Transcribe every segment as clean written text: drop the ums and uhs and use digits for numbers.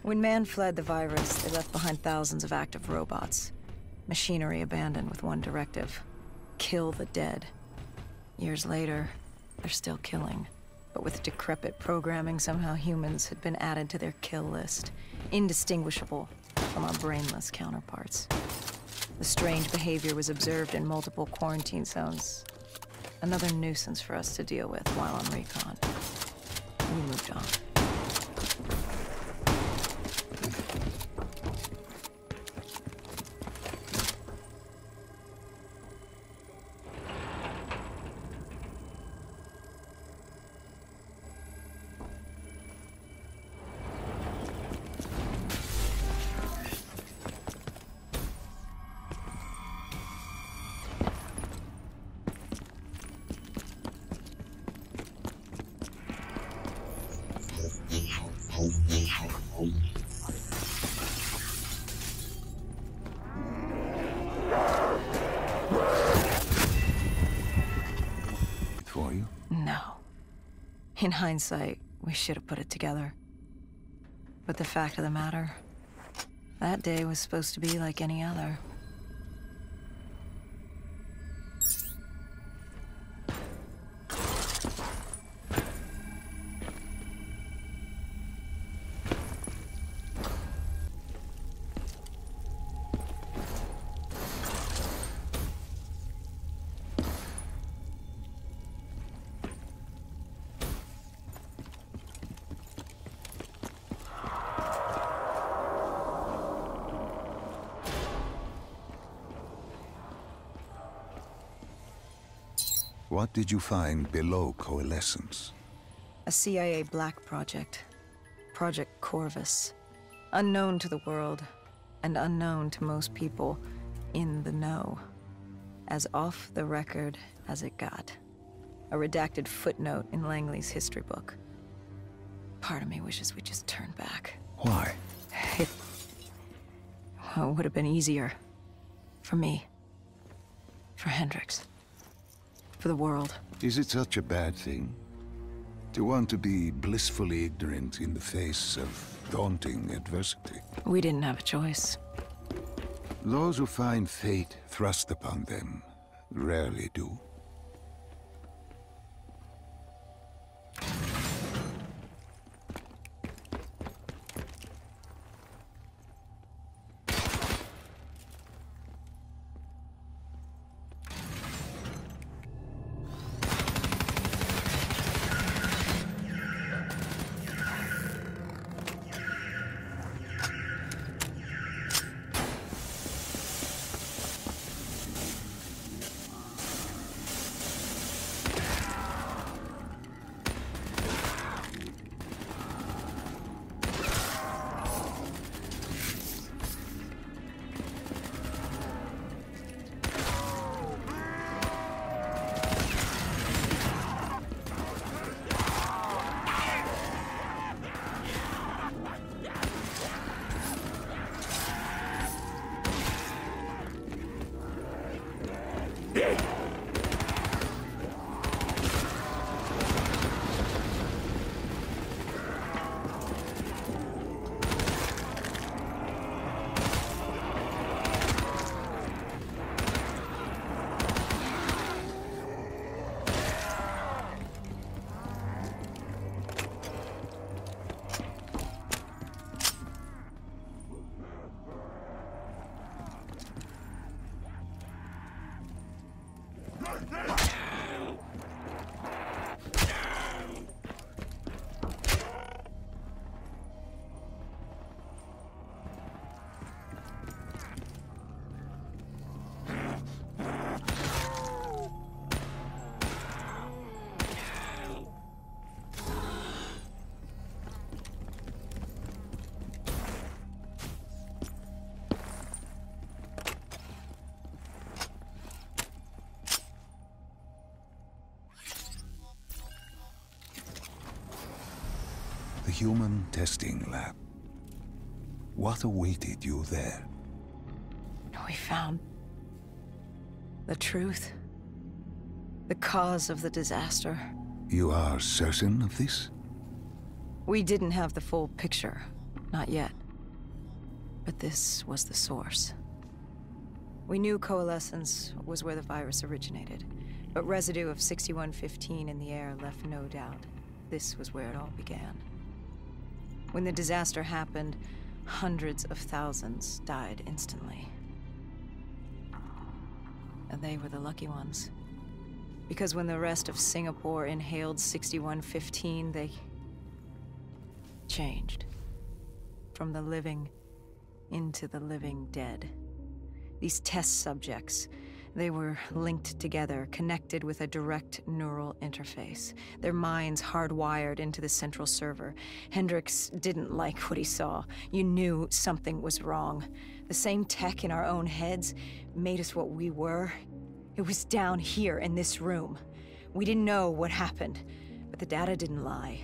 When man fled the virus, they left behind thousands of active robots. Machinery abandoned with one directive: kill the dead. Years later, they're still killing. But with decrepit programming, somehow humans had been added to their kill list, indistinguishable from our brainless counterparts. The strange behavior was observed in multiple quarantine zones. Another nuisance for us to deal with while on recon. We moved on. For you? No. In hindsight, we should have put it together. But the fact of the matter, that day was supposed to be like any other. What did you find below Coalescence? A CIA black project. Project Corvus. Unknown to the world, and unknown to most people in the know. As off the record as it got. A redacted footnote in Langley's history book. Part of me wishes we just turned back. Why? It would have been easier. For me. For Hendricks. For the world. Is it such a bad thing? To want to be blissfully ignorant in the face of daunting adversity? We didn't have a choice. Those who find fate thrust upon them rarely do. The human testing lab. What awaited you there? We found the truth. The cause of the disaster. You are certain of this? We didn't have the full picture. Not yet. But this was the source. We knew coalescence was where the virus originated, but residue of 6115 in the air left no doubt. This was where it all began. When the disaster happened, hundreds of thousands died instantly. And they were the lucky ones. Because when the rest of Singapore inhaled 6115, they changed. From the living into the living dead. These test subjects, they were linked together, connected with a direct neural interface. Their minds hardwired into the central server. Hendricks didn't like what he saw. You knew something was wrong. The same tech in our own heads made us what we were. It was down here in this room. We didn't know what happened, but the data didn't lie.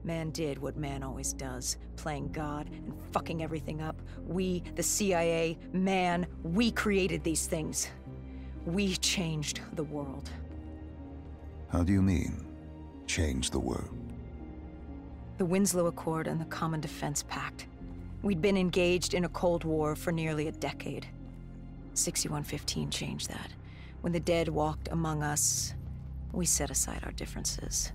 Man did what man always does, playing God and fucking everything up. We, the CIA, man, we created these things. We changed the world. How do you mean, change the world? The Winslow Accord and the Common Defense Pact. We'd been engaged in a Cold War for nearly a decade. 6115 changed that. When the dead walked among us, we set aside our differences.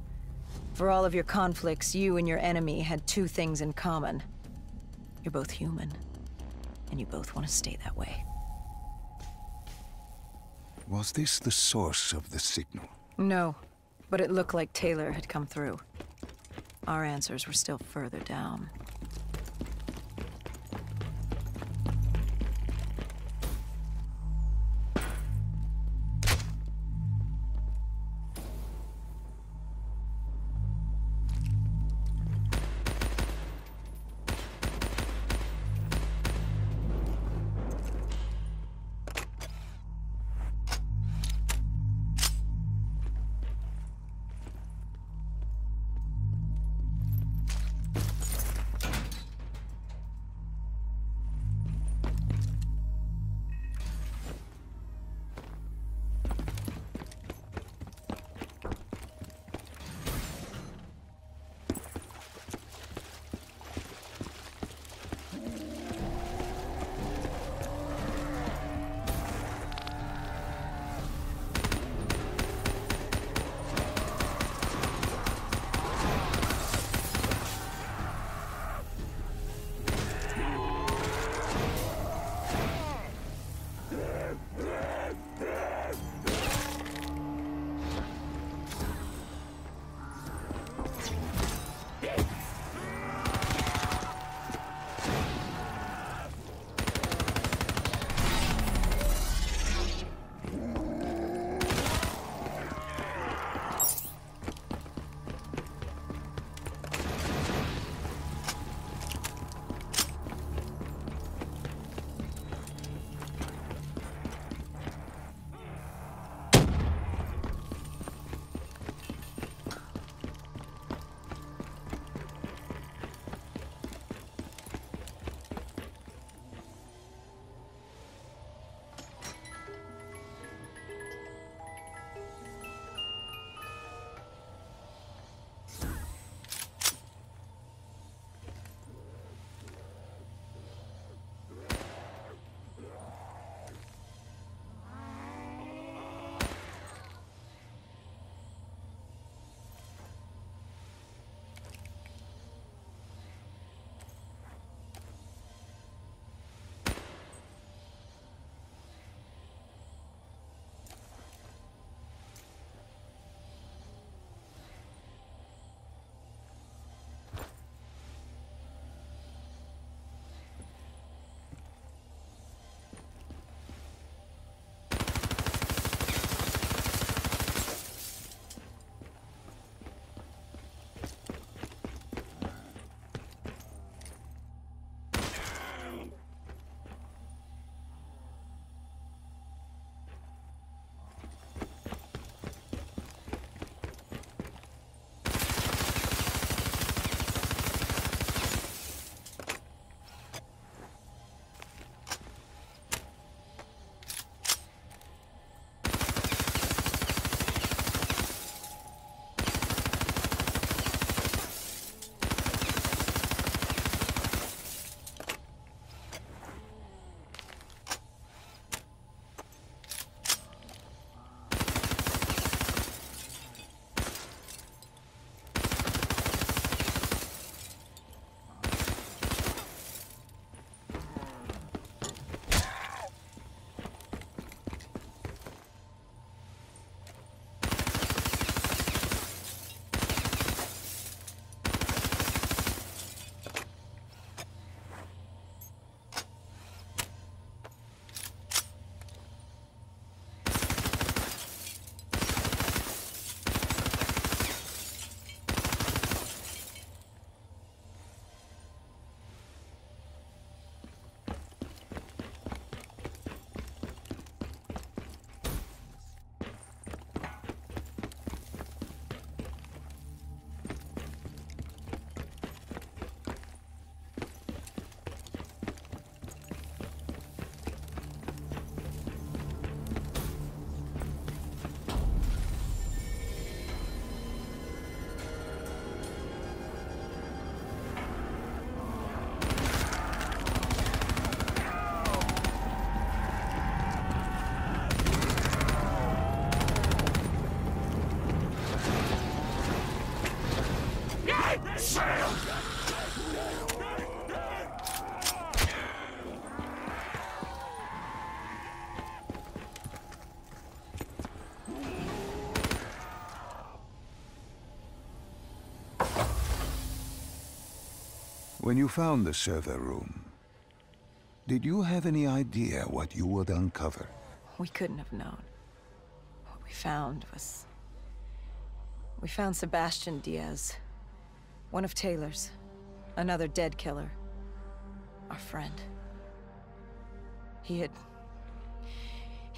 For all of your conflicts, you and your enemy had two things in common. You're both human, and you both want to stay that way. Was this the source of the signal? No, but it looked like Taylor had come through. Our answers were still further down. When you found the server room, did you have any idea what you would uncover? We couldn't have known. What we found was... We found Sebastian Diaz. One of Taylor's. Another dead killer. Our friend. He'd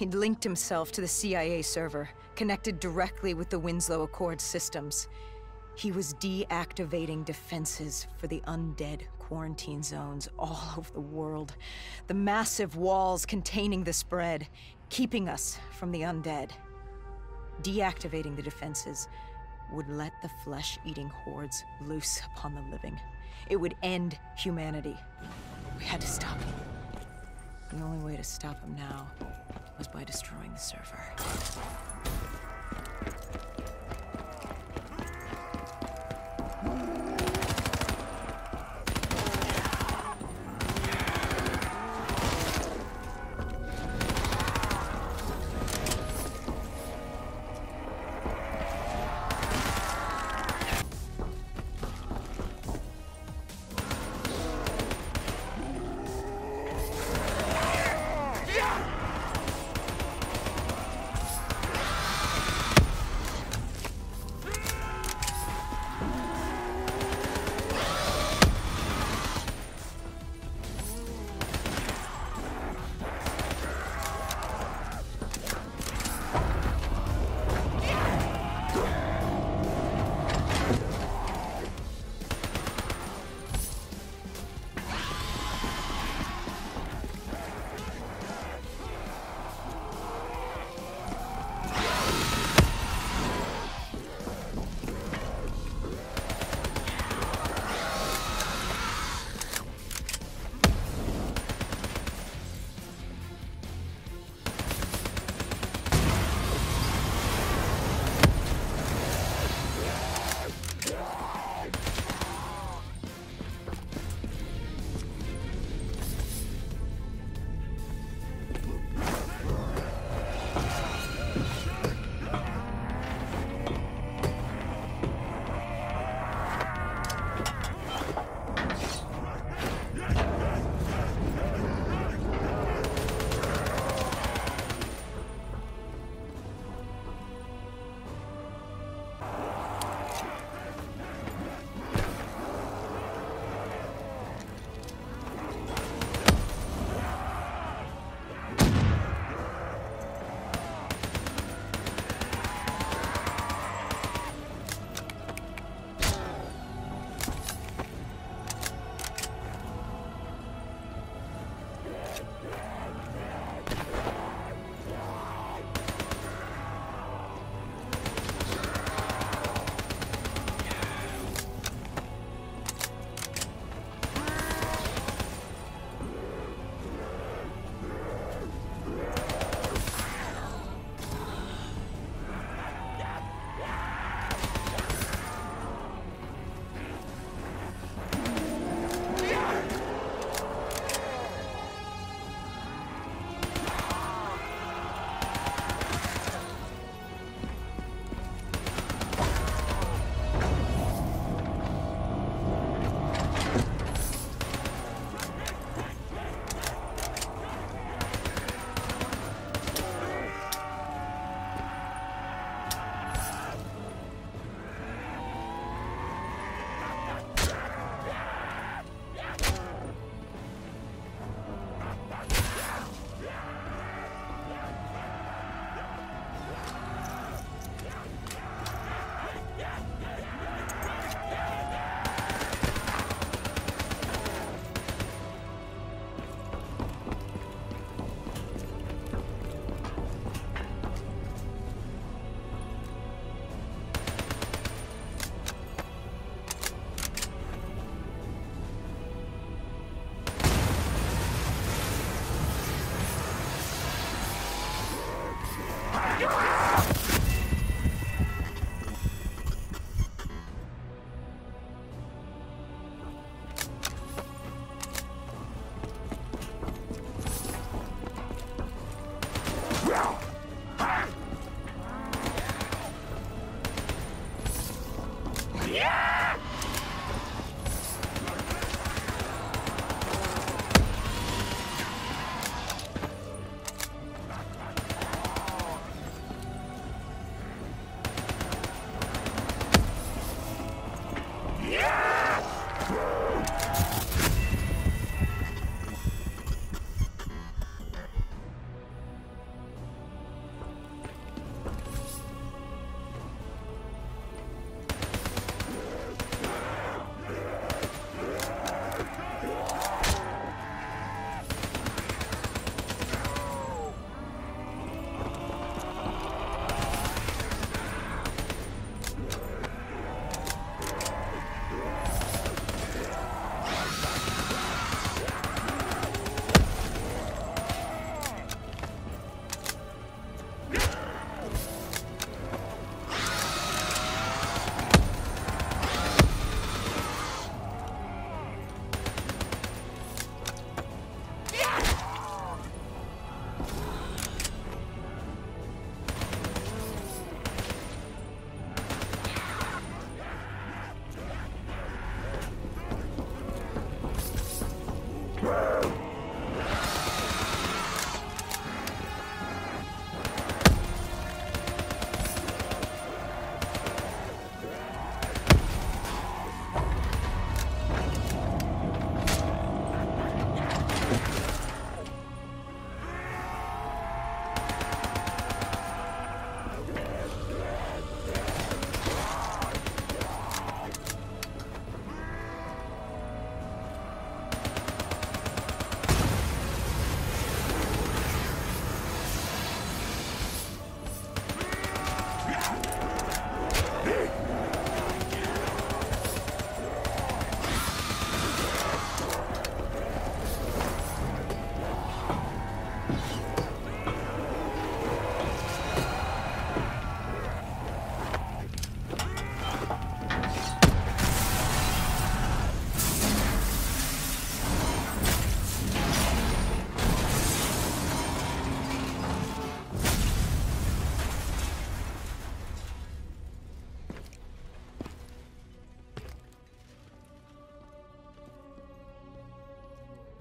linked himself to the CIA server, connected directly with the Winslow Accord systems. He was deactivating defenses for the undead quarantine zones all over the world. The massive walls containing the spread, keeping us from the undead. Deactivating the defenses would let the flesh-eating hordes loose upon the living. It would end humanity. We had to stop him. The only way to stop him now was by destroying the server.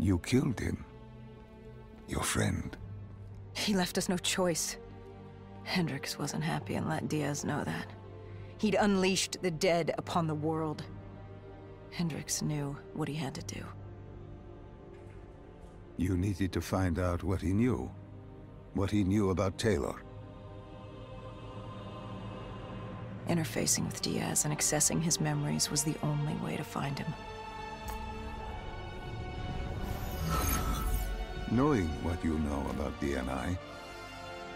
You killed him. Your friend. He left us no choice. Hendricks wasn't happy and let Diaz know that. He'd unleashed the dead upon the world. Hendricks knew what he had to do. You needed to find out what he knew. What he knew about Taylor. Interfacing with Diaz and accessing his memories was the only way to find him. Knowing what you know about DNI,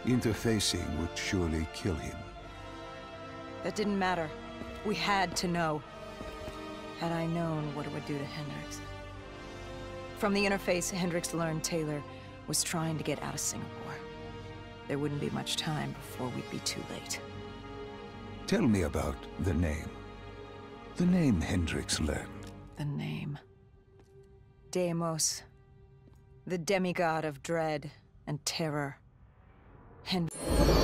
interfacing would surely kill him. That didn't matter. We had to know. Had I known what it would do to Hendricks. From the interface, Hendricks learned Taylor was trying to get out of Singapore. There wouldn't be much time before we'd be too late. Tell me about the name. The name Hendricks learned. The name. Deimos. The demigod of dread and terror. Hendricks.